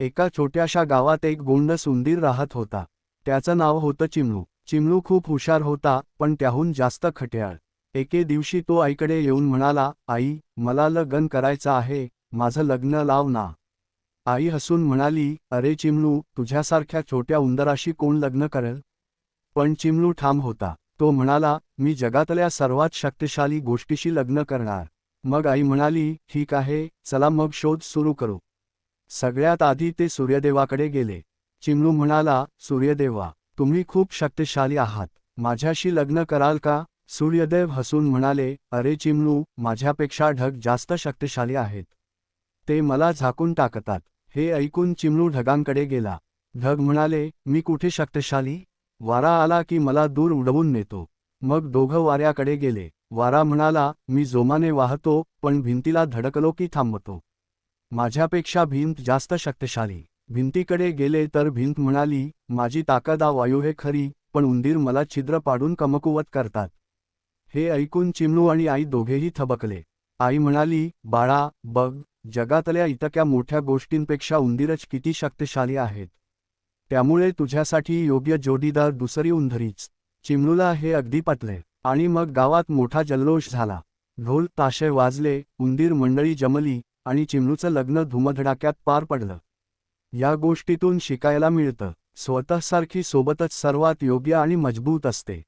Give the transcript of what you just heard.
एका छोट्याशा गावात एक गोंडस उंदीर राहत होता. त्याचं नाव होतं चिमणू. चिमणू खूप हुशार होता, पण त्याहून जास्त खट्याळ. एके दिवशी तो आईकडे येऊन म्हणाला, आई, मला लग्न करायचं आहे, माझं लग्न लाव ना. आई हसून म्हणाली, अरे चिमणू, तुझ्यासारख्या छोट्या उंदराशी कोण लग्न करेल? पण चिमणू ठाम होता. तो म्हणाला, मी जगातल्या सर्वात शक्तिशाली गोष्टीशी लग्न करणार. मग आई म्हणाली, ठीक आहे, चला मग शोध सुरू करू. सगळ्यात आधी ते सूर्यदेवाकडे गेले. चिमणू म्हणाला, सूर्यदेवा, तुम्ही खूप शक्तिशाली आहात, माझ्याशी लग्न कराल का? सूर्यदेव हसून म्हणाले, अरे चिमणू, माझ्यापेक्षा ढग जास्त शक्तिशाली आहेत. ते मला झाकून टाकतात. हे ऐकून चिमणू ढगांकडे गेला. ढग म्हणाले, मी कुठे शक्तिशाली? वारा आला की मला दूर उडवून नेतो. मग दोघं वाऱ्याकडे गेले. वारा म्हणाला, मी जोमाने वाहतो, पण भिंतीला धडकलो की थांबतो. माझ्यापेक्षा भिंत जास्त शक्तिशाली. भिंतीकडे गेले तर भिंत म्हणाली, माझी ताकद वायू हे खरी, पण उंदीर मला छिद्र पाडून कमकुवत करतात. हे ऐकून चिमणू आणि आई दोघेही थबकले. आई म्हणाली, बाळा, बघ, जगातल्या इतक्या मोठ्या गोष्टींपेक्षा उंदीरच किती शक्तिशाली आहेत. त्यामुळे तुझ्यासाठी योग्य जोडीदार दुसरी उंदरीच. चिमणूला हे अगदी पटले. आणि मग गावात मोठा जल्लोष झाला. ढोल ताशे वाजले, उंदीर मंडळी जमली, आणि चिमणूचं लग्न धुमधडाक्यात पार पडलं. या गोष्टीतून शिकायला मिळतं, स्वतःसारखी सोबतच सर्वात योग्य आणि मजबूत असते.